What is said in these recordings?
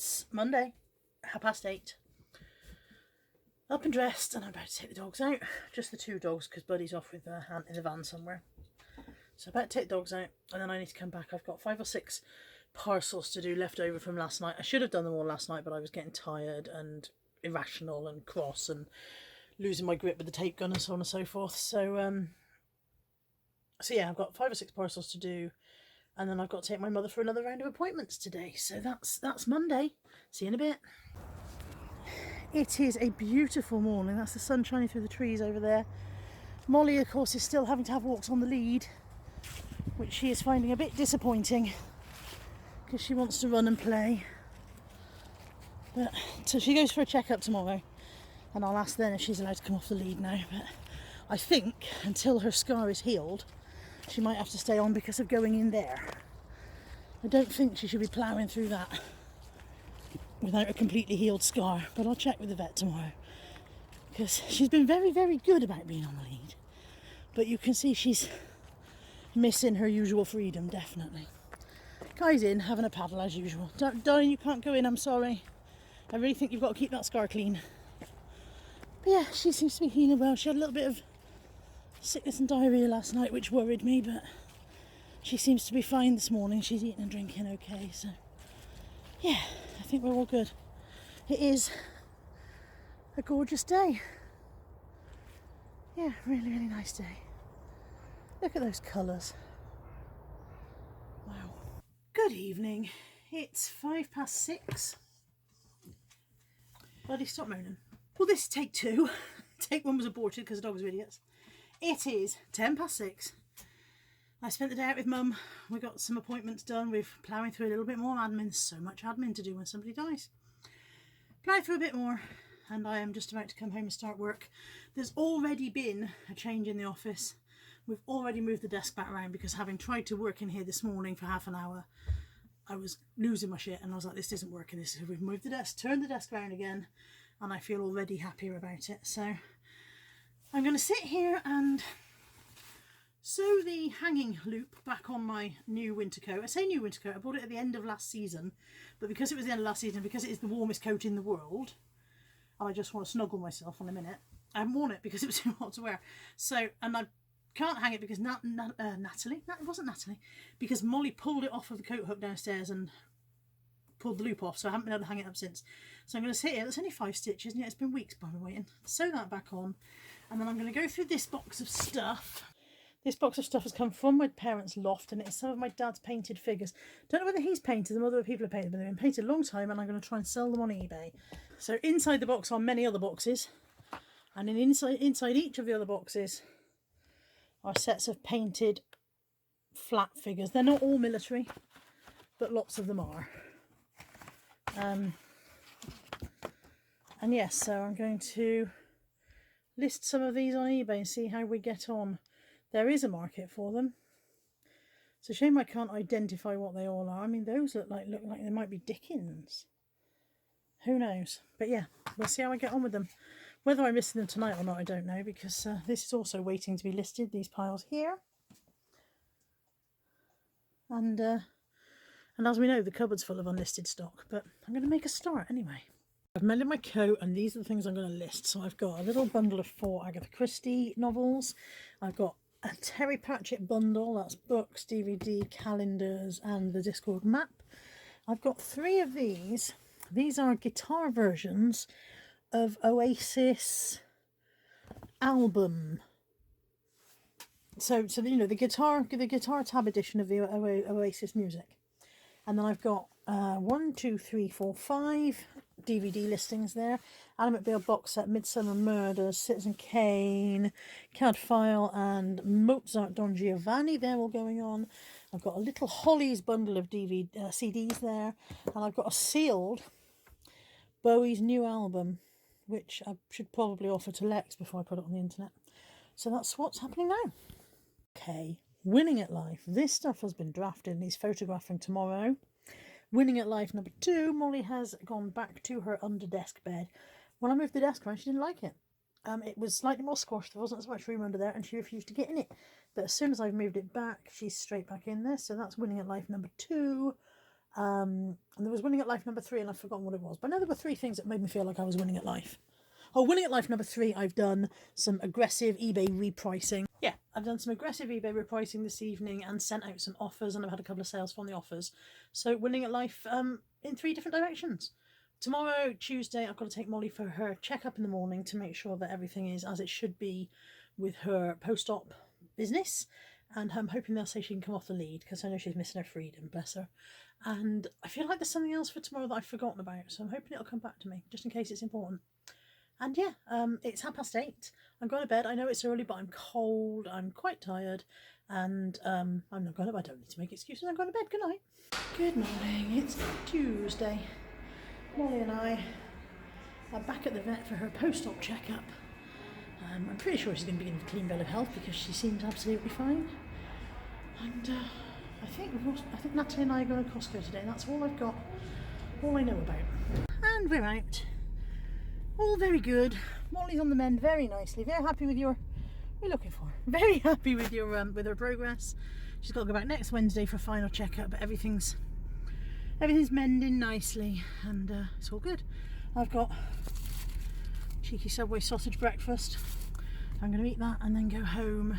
It's Monday, 8:30. Up and dressed, and I'm about to take the dogs out. Just the two dogs, because Buddy's off with Aunt in the van somewhere. So I'm about to take the dogs out, and then I need to come back. I've got 5 or 6 parcels to do left over from last night. I should have done them all last night, but I was getting tired and irrational and cross and losing my grip with the tape gun and so on and so forth. So yeah, I've got 5 or 6 parcels to do. And then I've got to take my mother for another round of appointments today. So that's Monday. See you in a bit. It is a beautiful morning. That's the sun shining through the trees over there. Molly, of course, is still having to have walks on the lead, which she is finding a bit disappointing because she wants to run and play. But so she goes for a checkup tomorrow, and I'll ask then if she's allowed to come off the lead now. But I think until her scar is healed, she might have to stay on because of going in there. I don't think she should be ploughing through that without a completely healed scar, but I'll check with the vet tomorrow because she's been very, very good about being on the lead, but you can see she's missing her usual freedom, definitely. Guy's in having a paddle as usual. Darling, you can't go in, I'm sorry. I really think you've got to keep that scar clean. But yeah, she seems to be healing well. She had a little bit of sickness and diarrhea last night, which worried me, but she seems to be fine this morning. She's eating and drinking okay, so yeah, I think we're all good. It is a gorgeous day. Yeah, really, really nice day. Look at those colours. Wow. Good evening. It's 6:05. Buddy, stop moaning. Well, this is take 2. Take 1 was aborted because the dogs were idiots. It is 6:10. I spent the day out with Mum. We got some appointments done. We're ploughing through a little bit more admin. So much admin to do when somebody dies. Plough through a bit more, and I am just about to come home and start work. There's already been a change in the office. We've already moved the desk back around because having tried to work in here this morning for half an hour, I was losing my shit and I was like, this isn't working. We've moved the desk, turned the desk around again, and I feel already happier about it. So I'm going to sit here and sew the hanging loop back on my new winter coat. I say new winter coat, I bought it at the end of last season, but because it was the end of last season, because it is the warmest coat in the world, and I just want to snuggle myself in a minute, I haven't worn it because it was too hot to wear. So, and I can't hang it because it wasn't Natalie, because Molly pulled it off of the coat hook downstairs and pulled the loop off, so I haven't been able to hang it up since. So I'm going to sit here. That's only 5 stitches, and yet it's been weeks by me waiting. Sew that back on, and then I'm going to go through this box of stuff. This box of stuff has come from my parents' loft, and it's some of my dad's painted figures. Don't know whether he's painted them or other people have painted them. They've been painted a long time, and I'm going to try and sell them on eBay. So inside the box are many other boxes, and then inside each of the other boxes are sets of painted flat figures. They're not all military, but lots of them are. And yes, so I'm going to list some of these on eBay and see how we get on. There is a market for them. It's a shame I can't identify what they all are. I mean, those look like they might be Dickens. Who knows? But yeah, we'll see how I get on with them. Whether I'm listing them tonight or not, I don't know, because this is also waiting to be listed, these piles here. And as we know, the cupboard's full of unlisted stock, but I'm going to make a start anyway. I've mended my coat, and these are the things I'm going to list. So I've got a little bundle of 4 Agatha Christie novels. I've got a Terry Pratchett bundle, that's books, DVD, calendars, and the Discord map. I've got 3 of these. These are guitar versions of Oasis album. So you know, the guitar tab edition of the Oasis music. And then I've got 1, 2, 3, 4, 5 DVD listings there. Ally McBeal box set, Midsummer Murders, Citizen Kane, Cadfile, and Mozart Don Giovanni. They're all going on. I've got a little Holly's bundle of CDs there. And I've got a sealed Bowie's new album, which I should probably offer to Lex before I put it on the internet. So that's what's happening now. Okay, Winning at Life. This stuff has been drafted and he's photographing tomorrow. Winning at Life number 2. Molly has gone back to her under desk bed. When I moved the desk around, she didn't like it. It was slightly more squashed. There wasn't as much room under there, and she refused to get in it. But as soon as I've moved it back, she's straight back in there. So that's Winning at Life number 2. And there was winning at life number 3, and I've forgotten what it was. But I know there were 3 things that made me feel like I was winning at life. Oh, winning at life number 3, I've done some aggressive eBay repricing. Yeah, I've done some aggressive eBay repricing this evening and sent out some offers, and I've had a couple of sales from the offers. So winning at life in 3 different directions. Tomorrow, Tuesday, I've got to take Molly for her checkup in the morning to make sure that everything is as it should be with her post-op business. And I'm hoping they'll say she can come off the lead, because I know she's missing her freedom, bless her. And I feel like there's something else for tomorrow that I've forgotten about, so I'm hoping it'll come back to me, just in case it's important. And yeah, it's 8:30. I'm going to bed. I know it's early, but I'm cold. I'm quite tired. And I'm not going to bed. I don't need to make excuses. I'm going to bed. Good night. Good morning. It's Tuesday. Molly and I are back at the vet for her post-op checkup. I'm pretty sure she's going to be in a clean bill of health because she seems absolutely fine. And I think Natalie and I are going to Costco today. That's all I've got. All I know about. And we're out. All very good. Molly's on the mend very nicely. Very happy with your... What are you looking for? Very happy with your with her progress. She's got to go back next Wednesday for a final checkup, but everything's mending nicely, and it's all good. I've got cheeky Subway sausage breakfast. I'm going to eat that and then go home,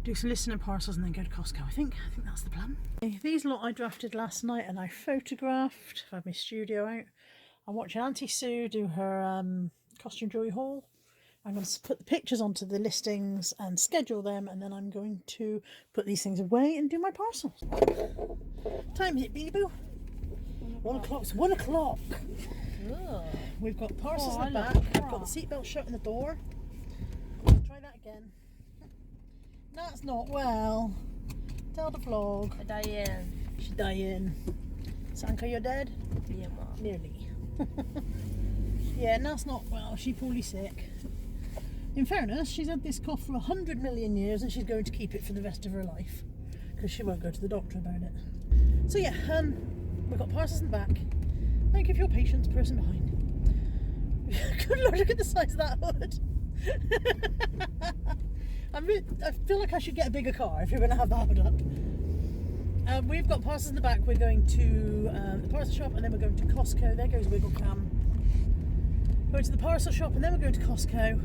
do some listening parcels, and then go to Costco. I think that's the plan. These lot I drafted last night and I photographed. I've had my studio out. I'm watching Auntie Sue do her costume jewellery haul. I'm going to put the pictures onto the listings and schedule them, and then I'm going to put these things away and do my parcels. Time is it, Beanie Boo? 1 o'clock. It's 1 o'clock. We've got parcels in the back. I've got the seatbelt shut in the door. Try that again. That's not well. Tell the vlog. I'm dying. She's dying. Sanka, you're dead? Yeah, Mom. Nearly. Yeah, Nat's not well. She's poorly sick. In fairness, she's had this cough for 100 million years, and she's going to keep it for the rest of her life because she won't go to the doctor about it. So yeah, we've got parcels in the back. Thank you for your patience, person behind. Good Lord, look at the size of that hood. I feel like I should get a bigger car if you're going to have that hood up. We've got parcels in the back. We're going to the parcel shop, and then we're going to Costco. There goes Wiggle Cam. Going to the parcel shop, and then we're going to Costco.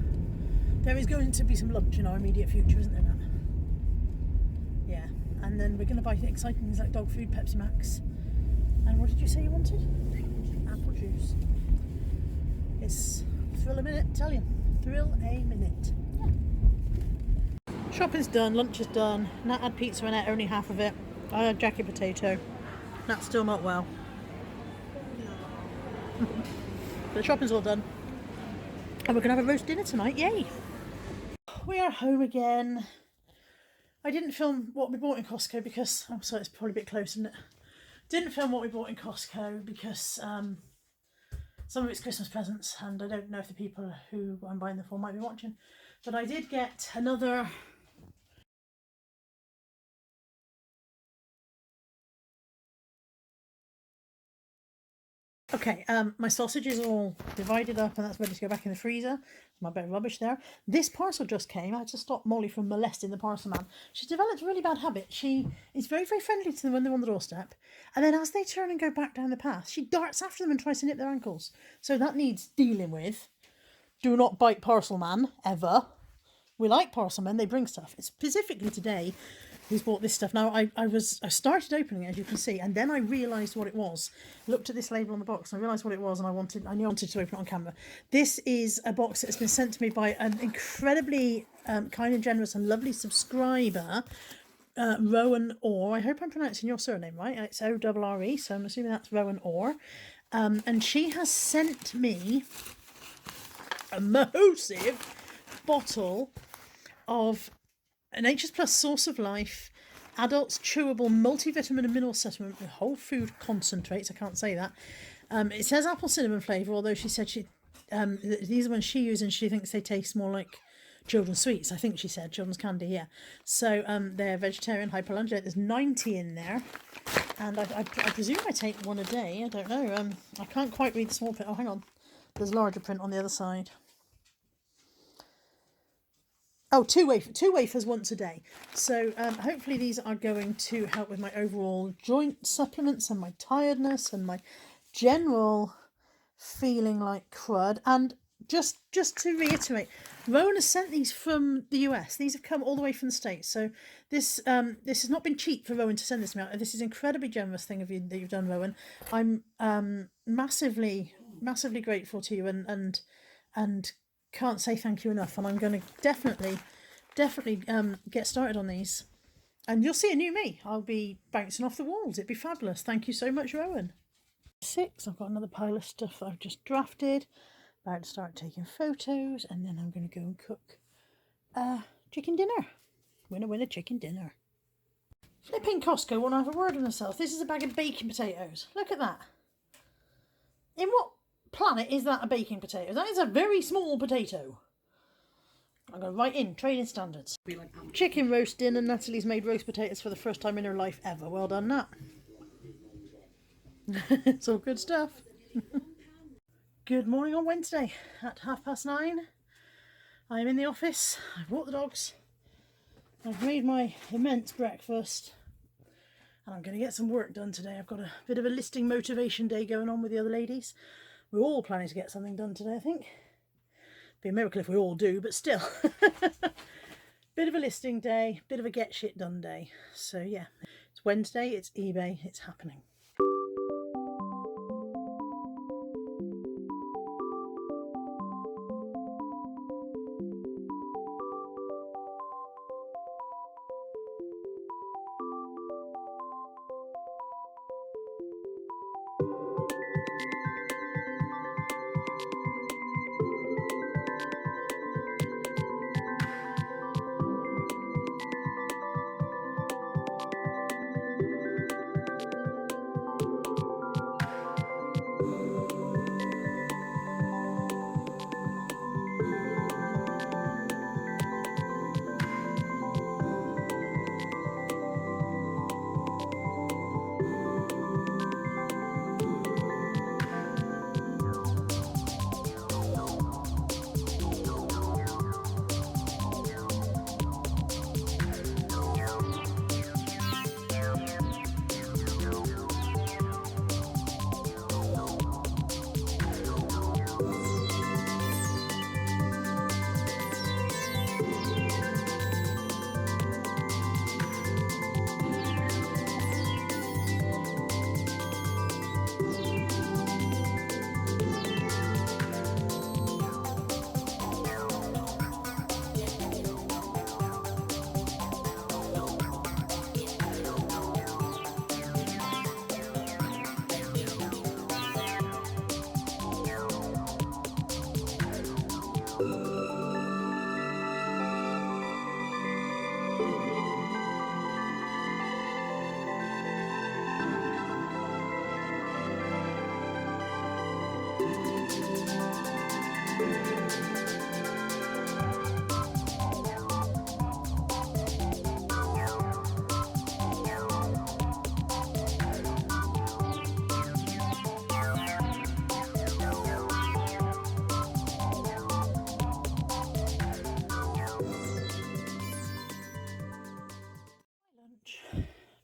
There is going to be some lunch in our immediate future, isn't there, Matt? Yeah. And then we're going to buy exciting things like dog food, Pepsi Max. And what did you say you wanted? Apple juice. It's thrill a minute, tell you. Thrill a minute. Yeah. Shopping's done, lunch is done. Nat had pizza and ate only half of it. I had jacket potato. Nat's still not well. But the shopping's all done. And we're going to have a roast dinner tonight, yay! We are home again. I didn't film what we bought in Costco because... Oh, sorry, it's probably a bit close, isn't it? Didn't film what we bought in Costco because some of it's Christmas presents, and I don't know if the people who I'm buying them for might be watching. But I did get another... Okay, my sausage is all divided up and that's ready to go back in the freezer. My bit of rubbish there. This parcel just came. I had to stop Molly from molesting the parcel man. She's developed a really bad habit. She is very, very friendly to them when they're on the doorstep. And then as they turn and go back down the path, she darts after them and tries to nip their ankles. So that needs dealing with. Do not bite parcel man, ever. We like parcel men, they bring stuff. It's specifically today who's bought this stuff. Now, I started opening it, as you can see, and then I realised what it was. Looked at this label on the box, and I realised what it was, and I knew I wanted to open it on camera. This is a box that's been sent to me by an incredibly kind and generous and lovely subscriber, Rowan Orr. I hope I'm pronouncing your surname right. It's O-R-R-E, so I'm assuming that's Rowan Orr. And she has sent me a massive bottle of a Nature's Plus Source of Life adults chewable multivitamin and mineral supplement with whole food concentrates. I can't say that. It says apple cinnamon flavour, although she said these are ones she uses and she thinks they taste more like children's sweets. I think she said children's candy, yeah. So they're vegetarian, hypoallergenic. There's 90 in there, and I presume I take one a day. I don't know. I can't quite read the small print. Oh, hang on. There's larger print on the other side. Oh, two wafers once a day. So hopefully these are going to help with my overall joint supplements and my tiredness and my general feeling like crud. And just to reiterate, Rowan has sent these from the US. These have come all the way from the States. So this has not been cheap for Rowan to send this to me. This is an incredibly generous thing of you that you've done, Rowan. I'm massively grateful to you and can't say thank you enough. And I'm going to definitely get started on these. And you'll see a new me. I'll be bouncing off the walls. It'd be fabulous. Thank you so much, Rowan. 6, I've got another pile of stuff that I've just drafted. About to start taking photos, and then I'm going to go and cook chicken dinner. Winner chicken dinner. Flipping Costco won't have a word on themselves. This is a bag of baking potatoes. Look at that. In what planet is that a baking potato? That is a very small potato. I'm going to write in trading standards. Chicken roast dinner. Natalie's made roast potatoes for the first time in her life ever. Well done, Nat. It's all good stuff. Good morning on Wednesday at 9:30. I'm in the office. I've walked the dogs. I've made my immense breakfast. And I'm going to get some work done today. I've got a bit of a listing motivation day going on with the other ladies. We're all planning to get something done today, I think. Be a miracle if we all do, but still. Bit of a listing day, bit of a get shit done day. So yeah, it's Wednesday, it's eBay, it's happening.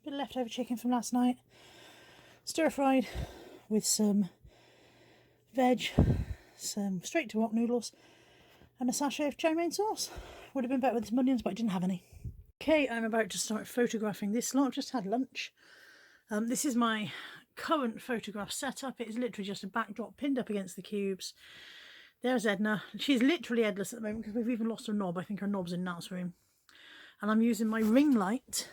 Bit of leftover chicken from last night, stir fried with some veg, some straight to wok noodles, and a sachet of chow mein sauce. Would have been better with some onions, but I didn't have any. Okay, I'm about to start photographing this lot. I've just had lunch. This is my current photograph setup. It is literally just a backdrop pinned up against the cubes. There's Edna. She's literally headless at the moment because we've even lost her knob. I think her knob's in Nat's room. And I'm using my ring light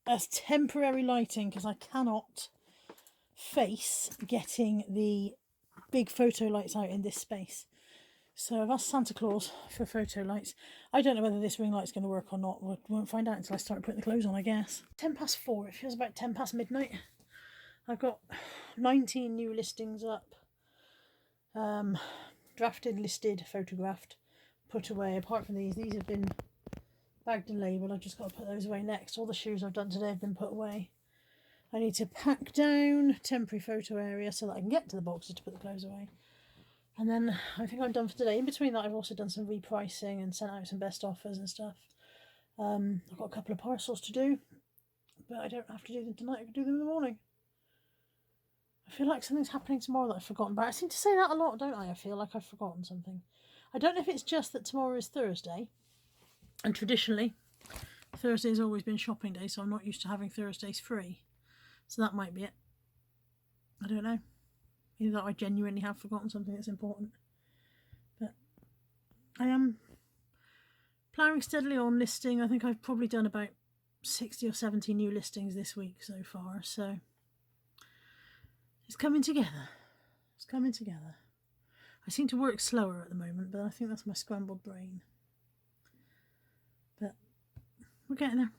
as temporary lighting because I cannot face getting the big photo lights out in this space. So I've asked Santa Claus for photo lights. I don't know whether this ring light's going to work or not. We won't find out until I start putting the clothes on, I guess. 4:10. It feels about 10 past midnight. I've got 19 new listings up. Drafted, listed, photographed, put away. Apart from these have been bagged and labelled. I've just got to put those away next. All the shoes I've done today have been put away. I need to pack down temporary photo area so that I can get to the boxes to put the clothes away. And then I think I'm done for today. In between that, I've also done some repricing and sent out some best offers and stuff. I've got a couple of parcels to do, but I don't have to do them tonight. I can do them in the morning. I feel like something's happening tomorrow that I've forgotten about. I seem to say that a lot, don't I? I feel like I've forgotten something. I don't know if it's just that tomorrow is Thursday, and traditionally Thursday's always been shopping day, so I'm not used to having Thursdays free. So that might be it. I don't know. Either that I genuinely have forgotten something that's important. But I am ploughing steadily on listing. I think I've probably done about 60 or 70 new listings this week so far, so it's coming together. It's coming together. I seem to work slower at the moment, but I think that's my scrambled brain. But we're getting there.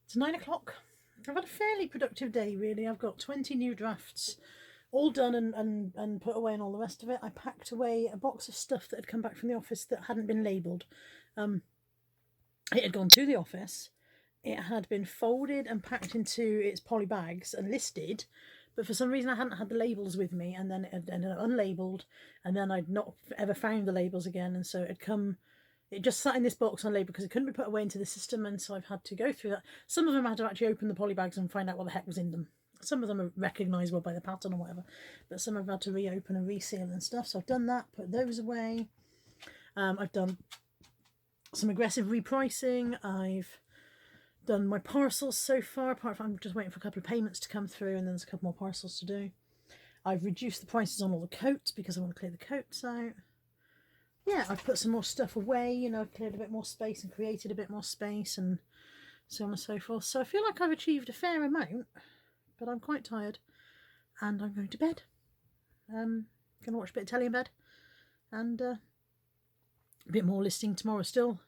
It's 9 o'clock. I've had a fairly productive day, really. I've got 20 new drafts all done and put away and all the rest of it. I packed away a box of stuff that had come back from the office that hadn't been labelled. It had gone to the office. It had been folded and packed into its poly bags and listed, but for some reason I hadn't had the labels with me, and then it had ended up unlabelled, and then I'd not ever found the labels again, and so it just sat in this box unlabelled because it couldn't be put away into the system, and so I've had to go through that. Some of them I had to actually open the poly bags and find out what the heck was in them. Some of them are recognisable by the pattern or whatever, but some I've had to reopen and reseal and stuff, so I've done that, put those away. I've done some aggressive repricing. I've done my parcels so far, apart from I'm just waiting for a couple of payments to come through, and then there's a couple more parcels to do. I've reduced the prices on all the coats because I want to clear the coats out. Yeah, I've put some more stuff away, you know, I've cleared a bit more space and created a bit more space and so on and so forth. So I feel like I've achieved a fair amount, but I'm quite tired and I'm going to bed. Going to watch a bit of telly in bed and a bit more listing tomorrow still.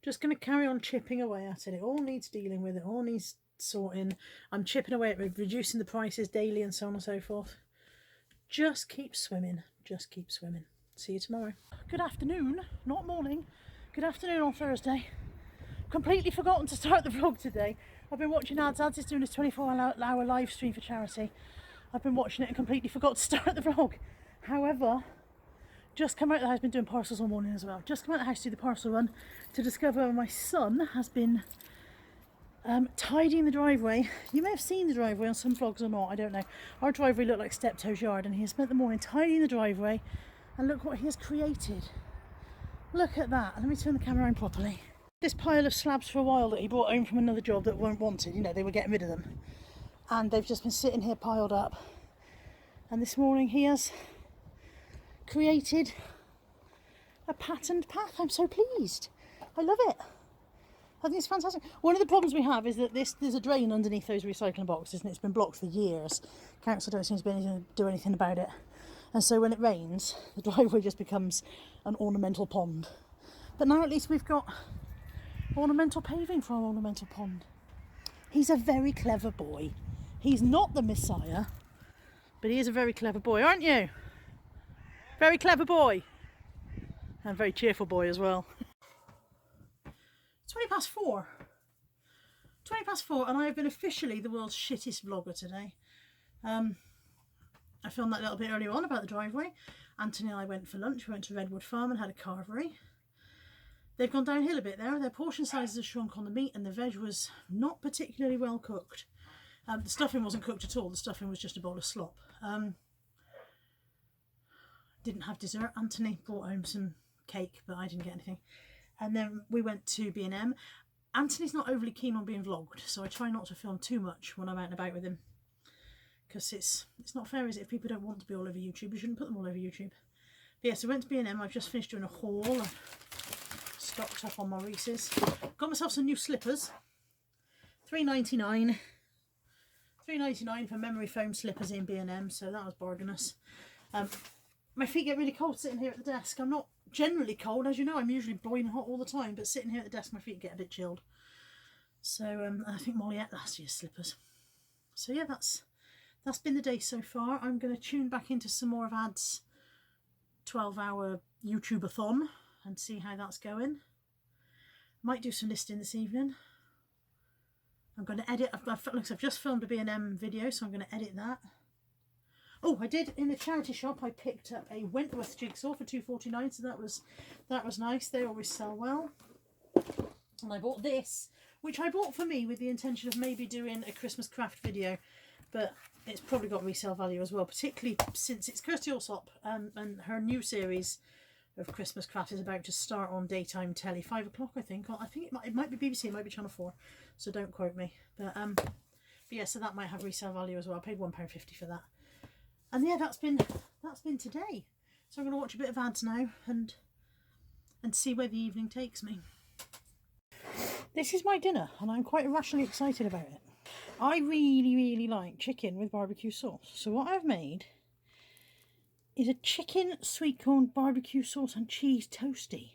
Just going to carry on chipping away at it. It all needs dealing with. It all needs sorting. I'm chipping away at reducing the prices daily and so on and so forth. Just keep swimming. Just keep swimming. See you tomorrow. Good afternoon, not morning. Good afternoon on Thursday. Completely forgotten to start the vlog today. I've been watching ads. Ads is doing a 24-hour live stream for charity. I've been watching it and completely forgot to start the vlog. However, just come out of the house, been doing parcels all morning as well. Just come out of the house to do the parcel run to discover my son has been tidying the driveway. You may have seen the driveway on some vlogs or not, I don't know. Our driveway looked like Steptoe's yard, and he has spent the morning tidying the driveway, and look what he has created. Look at that. Let me turn the camera on properly. This pile of slabs for a while that he brought home from another job that weren't wanted, you know, they were getting rid of them. And they've just been sitting here piled up. And this morning he has created a patterned path. I'm so pleased. I love it. I think it's fantastic. One of the problems we have is that there's a drain underneath those recycling boxes and it's been blocked for years. Council don't seem to be able to do anything about it. And so when it rains, the driveway just becomes an ornamental pond. But now at least we've got ornamental paving for our ornamental pond. He's a very clever boy. He's not the Messiah, but he is a very clever boy, aren't you? Very clever boy. And very cheerful boy as well. 4:20. 4:20, and I have been officially the world's shittest vlogger today. I filmed that little bit earlier on about the driveway. Anthony and I went for lunch. We went to Redwood Farm and had a carvery. They've gone downhill a bit there. Their portion sizes have shrunk on the meat, and the veg was not particularly well cooked. The stuffing wasn't cooked at all. The stuffing was just a bowl of slop. Didn't have dessert. Anthony brought home some cake, but I didn't get anything. And then we went to B&M. Anthony's not overly keen on being vlogged, so I try not to film too much when I'm out and about with him, because it's not fair, is it? If people don't want to be all over YouTube, you shouldn't put them all over YouTube. But yeah, so I went to B&M. I've just finished doing a haul. I've stocked up on my Reese's. Got myself some new slippers. $3.99. $3.99 for memory foam slippers in B&M, so that was bargainous. My feet get really cold sitting here at the desk. I'm not generally cold, as you know. I'm usually boiling hot all the time, but sitting here at the desk, my feet get a bit chilled. So I think Molly ate last year's slippers. So yeah, that's been the day so far. I'm going to tune back into some more of Ad's 12-hour YouTube-a-thon and see how that's going. Might do some listing this evening. I'm going to edit. I've just filmed a B&M video, so I'm going to edit that. Oh, I did in the charity shop. I picked up a Wentworth jigsaw for £2.49, so that was nice. They always sell well. And I bought this, which I bought for me with the intention of maybe doing a Christmas craft video, but it's probably got resale value as well, particularly since it's Kirsty Allsop and her new series of Christmas craft is about to start on daytime telly, 5 o'clock I think. I think it might be BBC, it might be Channel 4, so don't quote me. But yeah, so that might have resale value as well. I paid £1.50 for that. And yeah, that's been today. So I'm going to watch a bit of ads now and see where the evening takes me. This is my dinner and I'm quite irrationally excited about it. I really like chicken with barbecue sauce. So what I've made is a chicken sweet corn barbecue sauce and cheese toastie.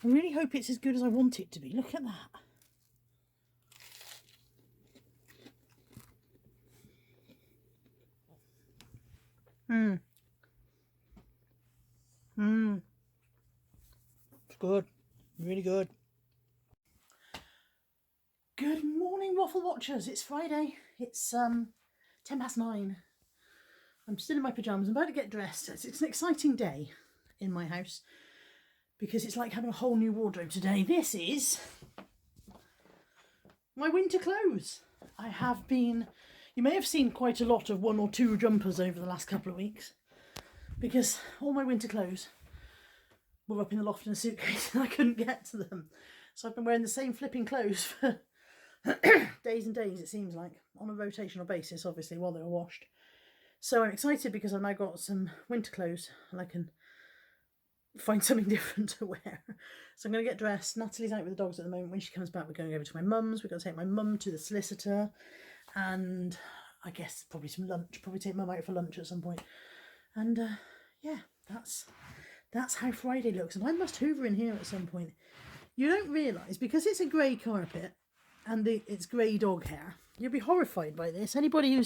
I really hope it's as good as I want it to be. Look at that. It's good. Really good. Good morning, Waffle Watchers. It's Friday. It's 9:10. I'm still in my pyjamas. I'm about to get dressed. It's an exciting day in my house because it's like having a whole new wardrobe today. This is my winter clothes. I have been... You may have seen quite a lot of 1 or 2 jumpers over the last couple of weeks because all my winter clothes were up in the loft in a suitcase and I couldn't get to them. So I've been wearing the same flipping clothes for days and days, it seems like, on a rotational basis, obviously, while they're washed. So I'm excited because I've now got some winter clothes and I can find something different to wear. So I'm going to get dressed. Natalie's out with the dogs at the moment. When she comes back, we're going over to my mum's. We're going to take my mum to the solicitor and I guess probably some lunch. Probably take mum out for lunch at some point. And yeah, that's how Friday looks. And I must hoover in here at some point. You don't realise, because it's a grey carpet and it's grey dog hair, you'll be horrified by this. Anybody who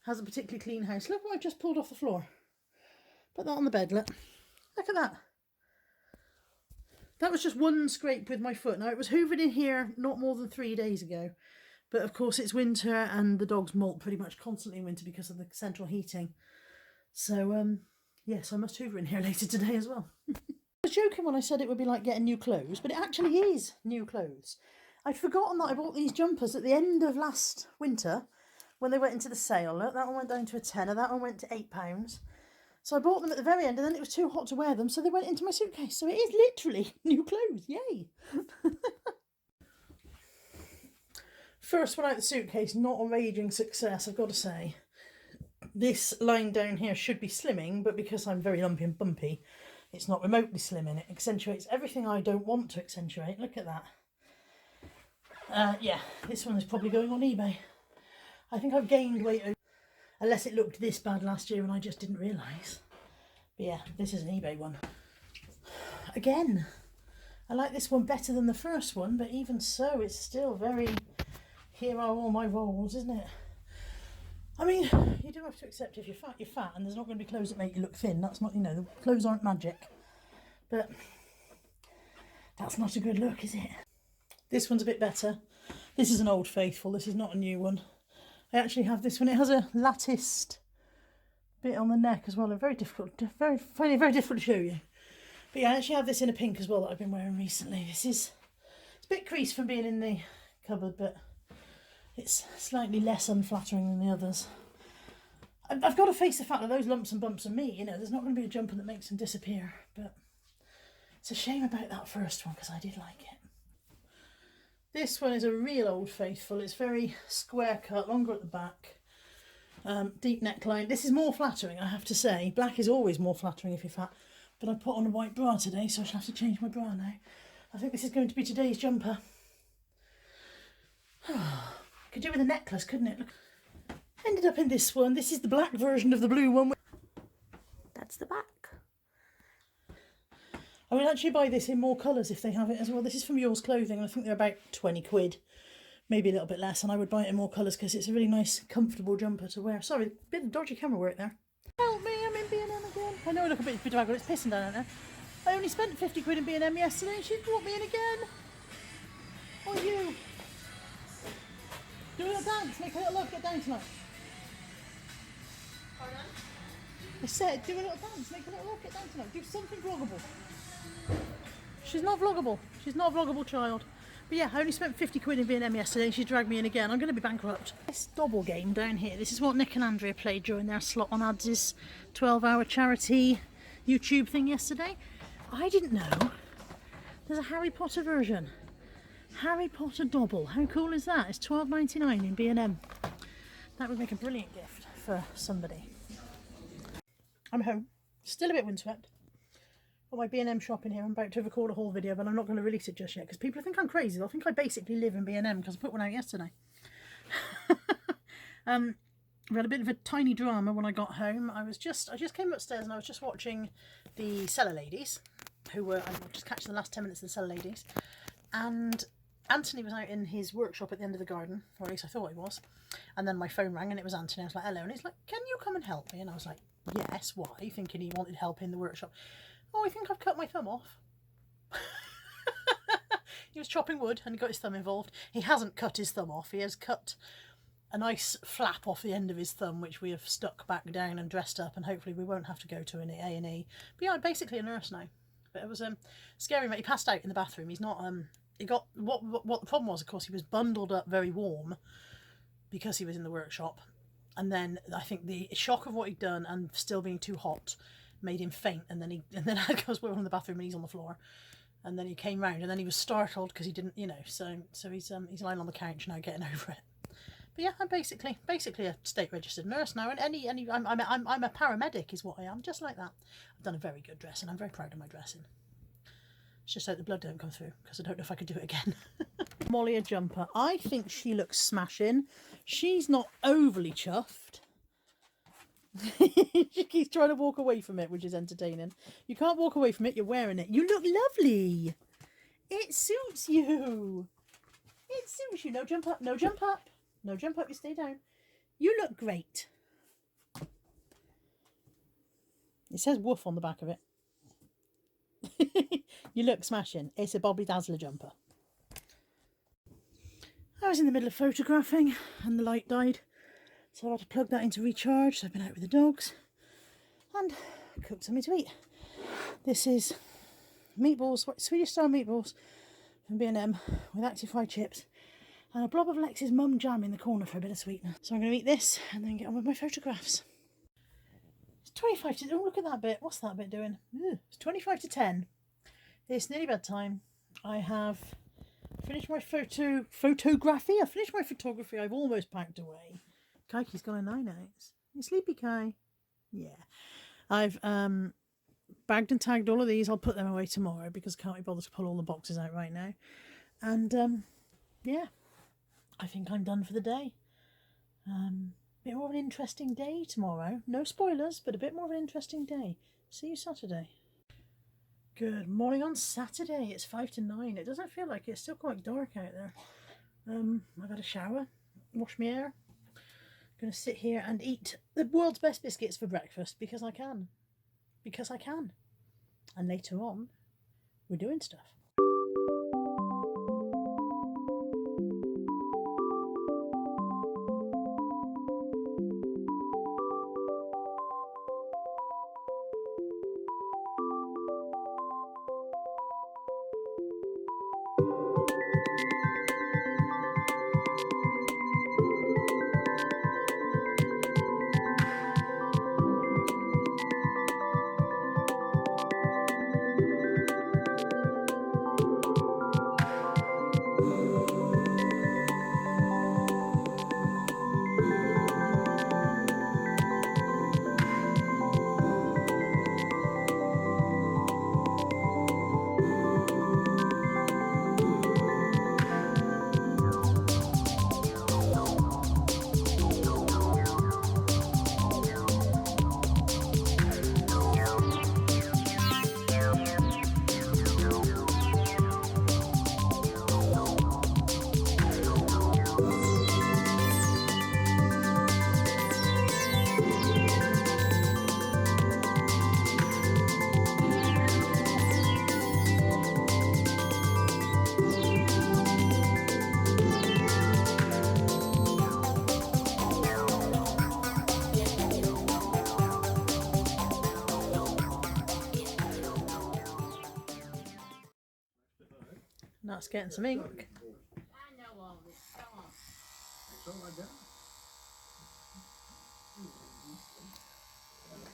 has a particularly clean house, look what I've just pulled off the floor. Put that on the bed, look at that. That was just one scrape with my foot. Now, it was hoovered in here not more than 3 days ago. But of course it's winter and the dogs molt pretty much constantly in winter because of the central heating. So, yes, I must hoover in here later today as well. I was joking when I said it would be like getting new clothes, but it actually is new clothes. I'd forgotten that I bought these jumpers at the end of last winter when they went into the sale. Look, that one went down to a tenner, that one went to £8. So I bought them at the very end and then it was too hot to wear them, so they went into my suitcase. So it is literally new clothes, yay! First one out of the suitcase, not a raging success, I've got to say. This line down here should be slimming, but because I'm very lumpy and bumpy, it's not remotely slimming. It accentuates everything I don't want to accentuate. Look at that. Yeah, this one is probably going on eBay. I think I've gained weight, unless it looked this bad last year and I just didn't realise. But yeah, this is an eBay one. Again, I like this one better than the first one, but even so, it's still very... Here are all my rolls, isn't it? I mean, you do have to accept if you're fat, and there's not going to be clothes that make you look thin. That's not, you know, the clothes aren't magic. But that's not a good look, is it? This one's a bit better. This is an Old Faithful. This is not a new one. I actually have this one. It has a latticed bit on the neck as well. Very difficult, very difficult to show you. But yeah, I actually have this in a pink as well that I've been wearing recently. It's a bit creased from being in the cupboard, but it's slightly less unflattering than the others. I've got to face the fact that those lumps and bumps are me, you know, there's not going to be a jumper that makes them disappear, but it's a shame about that first one because I did like it. This one is a real Old Faithful. It's very square cut, longer at the back, deep neckline. This is more flattering, I have to say. Black is always more flattering if you're fat, but I put on a white bra today, so I shall have to change my bra now. I think this is going to be today's jumper. Could do with a necklace, couldn't it? Look. Ended up in this one. This is the black version of the blue one. That's the back. I would actually buy this in more colours if they have it as well. This is from Yours Clothing. I think they're about 20 quid. Maybe a little bit less. And I would buy it in more colours because it's a really nice, comfortable jumper to wear. Sorry, a bit of dodgy camera work there. Help me, I'm in B&M again. I know I look a bit bedraggled. It's pissing down out there. I only spent 50 quid in B&M yesterday and she's brought me in again. Oh, you. Do a little dance, make a little love, get down tonight. I said, do a little dance, make a little rocket dance tonight. Do something vloggable. She's not vloggable. She's not a vloggable child. But yeah, I only spent 50 quid in B&M yesterday and she dragged me in again. I'm going to be bankrupt. This double game down here, this is what Nick and Andrea played during their slot on Ads' 12-hour charity YouTube thing yesterday. I didn't know there's a Harry Potter version. Harry Potter double. How cool is that? It's £12.99 in B&M. That would make a brilliant gift for somebody. I'm home. Still a bit windswept. Got my B&M shopping here. I'm about to record a haul video, but I'm not going to release it just yet because people think I'm crazy. They'll think I basically live in B&M because I put one out yesterday. We had a bit of a tiny drama when I got home. I just came upstairs and I was just watching the Cellar Ladies, who were, I'm just catching the last 10 minutes of the Cellar Ladies, and Anthony was out in his workshop at the end of the garden, or at least I thought he was, and then my phone rang and it was Anthony. I was like, hello, and he's like, can you come and help me? And I was like, yes, why? Thinking he wanted help in the workshop. Oh, I think I've cut my thumb off. He was chopping wood and he got his thumb involved. He hasn't cut his thumb off. He has cut a nice flap off the end of his thumb, which we have stuck back down and dressed up, and hopefully we won't have to go to an A&E. But yeah, I'm basically a nurse now. But it was scary. He passed out in the bathroom. He's not he got what the problem was, of course, he was bundled up very warm because he was in the workshop, and then I think the shock of what he'd done and still being too hot made him faint, and then I goes, we're in the bathroom and he's on the floor, and then he came round and then he was startled because he didn't, you know, so he's lying on the couch now getting over it. But yeah, I'm basically a state registered nurse now, and I'm a paramedic is what I am, just like that. I've done a very good dressing. I'm very proud of my dressing. It's just so the blood don't come through because I don't know if I could do it again. Molly a jumper. I think she looks smashing. She's not overly chuffed. She keeps trying to walk away from it, which is entertaining. You can't walk away from it, you're wearing it. You look lovely. It suits you. It suits you. No jump up, no jump up. No jump up, you stay down. You look great. It says woof on the back of it. You look smashing. It's a Bobby Dazzler jumper. I was in the middle of photographing and the light died. So I had to plug that into recharge. So I've been out with the dogs and cooked something to eat. This is meatballs, Swedish style meatballs from B&M with active fried chips and a blob of Lex's mum jam in the corner for a bit of sweetener. So I'm going to eat this and then get on with my photographs. It's 25 to... Oh, look at that bit. What's that bit doing? Ugh. It's 25 to 10. It's nearly bedtime. I have finished my photography. I finished my photography. I've almost packed away. Kike's got a 9 out. You sleepy, Kai? Yeah. I've bagged and tagged all of these. I'll put them away tomorrow because I can't be bothered to pull all the boxes out right now. And yeah, I think I'm done for the day. Bit more of an interesting day tomorrow. No spoilers, but a bit more of an interesting day. See you Saturday. Good morning on Saturday. It's 5 to 9. It doesn't feel like it. It's still quite dark out there. I've had a shower, washed my hair. Going to sit here and eat the world's best biscuits for breakfast because I can. Because I can. And later on, we're doing stuff. Nat's getting some ink.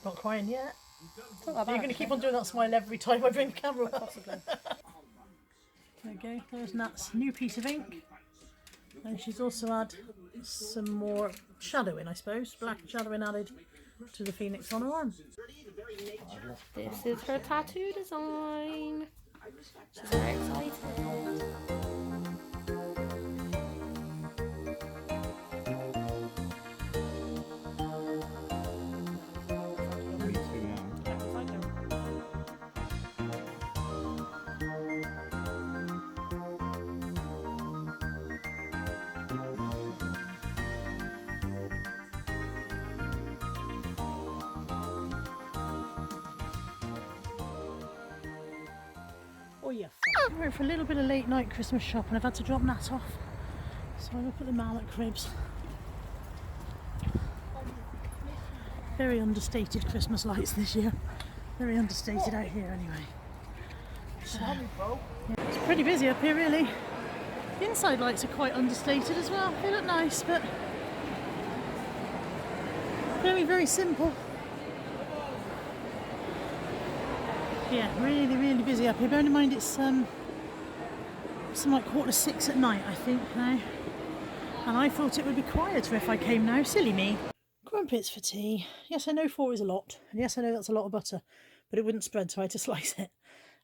Not crying yet. You're going to keep on doing that smile every time I bring the camera up. Possibly. There we go. There's Nat's new piece of ink. And she's also had some more shadowing, I suppose. Black shadowing added to the phoenix on her arm. This is her tattoo design. She's very excited. Oh yeah. I went for a little bit of late night Christmas shopping. I've had to drop Nat off. So I'm up at the Mallet Cribs. Very understated Christmas lights this year. Very understated out here anyway. So, yeah, it's pretty busy up here really. The inside lights are quite understated as well. They look nice but very, very simple. Yeah, really, really busy up here. Bearing in mind it's something like 5:45 at night, I think now. And I thought it would be quieter if I came now. Silly me. Crumpets for tea. Yes, I know 4 is a lot. And yes, I know that's a lot of butter. But it wouldn't spread, so I had to slice it.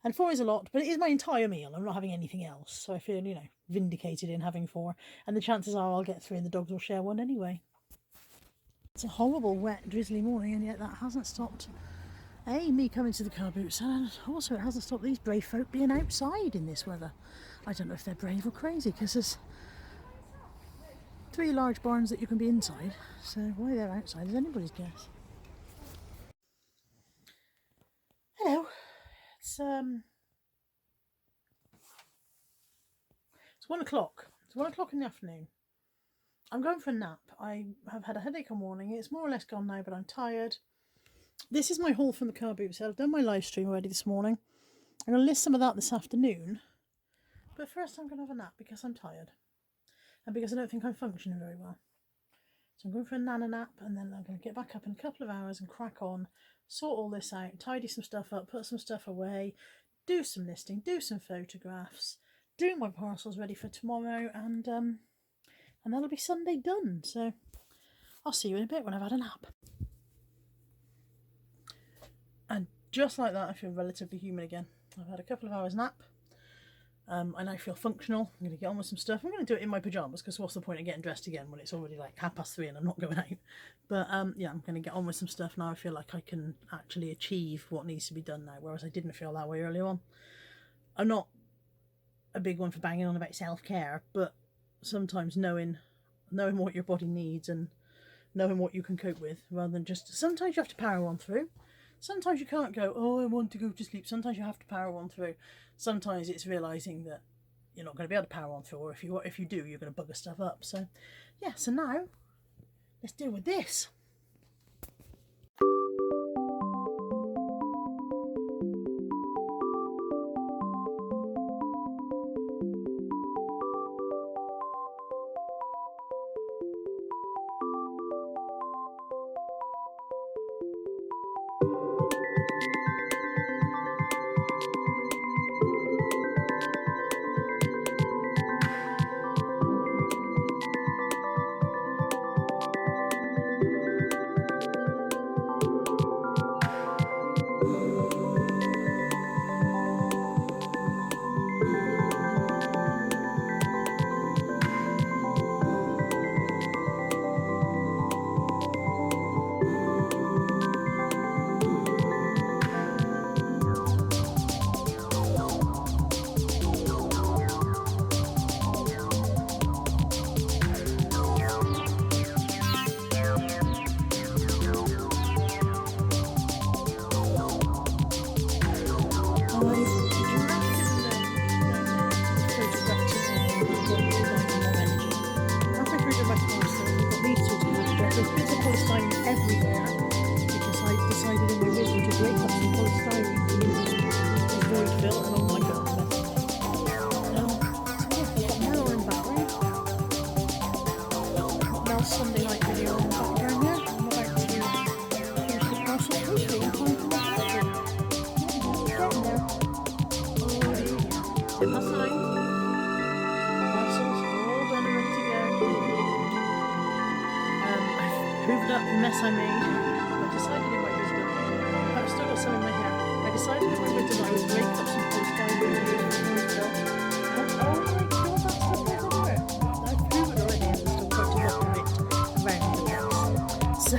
And 4 is a lot, but it is my entire meal. I'm not having anything else. So I feel, you know, vindicated in having 4. And the chances are I'll get 3 and the dogs will share one anyway. It's a horrible, wet, drizzly morning, and yet that hasn't stopped me coming to the car boots, and also it hasn't stopped these brave folk being outside in this weather. I don't know if they're brave or crazy, because there's 3 large barns that you can be inside, so why they're outside is anybody's guess. Hello. It's 1 o'clock. It's 1 o'clock in the afternoon. I'm going for a nap. I have had a headache all morning. It's more or less gone now, but I'm tired. This is my haul from the car boot sale. I've done my live stream already this morning. I'm going to list some of that this afternoon. But first I'm going to have a nap because I'm tired. And because I don't think I'm functioning very well. So I'm going for a nana nap and then I'm going to get back up in a couple of hours and crack on. Sort all this out, tidy some stuff up, put some stuff away, do some listing, do some photographs, do my parcels ready for tomorrow, and that'll be Sunday done. So I'll see you in a bit when I've had a nap. And just like that, I feel relatively human again. I've had a couple of hours nap. I now feel functional. I'm going to get on with some stuff. I'm going to do it in my pyjamas because what's the point of getting dressed again when it's already like 3:30 and I'm not going out. But yeah, I'm going to get on with some stuff now. I feel like I can actually achieve what needs to be done now, whereas I didn't feel that way earlier on. I'm not a big one for banging on about self-care, but sometimes knowing what your body needs and knowing what you can cope with, rather than just, sometimes you have to power on through. Sometimes you can't go, oh, I want to go to sleep. Sometimes you have to power on through. Sometimes it's realising that you're not going to be able to power on through, or if you do, you're going to bugger stuff up. So, yeah, so now, let's deal with this. There's bits of polystyrene everywhere because I decided in my wisdom to break up some polystyrene to use as void fill, and oh my god, little Sunday night video in the background there. I'm about to finish the parcel post and time for my coffee. Getting there. Oh dear. 9:10. Parcels all done and ready to go. I've hoovered up the mess I made. I decided in my wisdom. I've still got some in my hair. I decided in my wisdom I would break up some post by and oh my god, that's still everywhere. I've hoovered already and there's still quite a lot of it around the house. So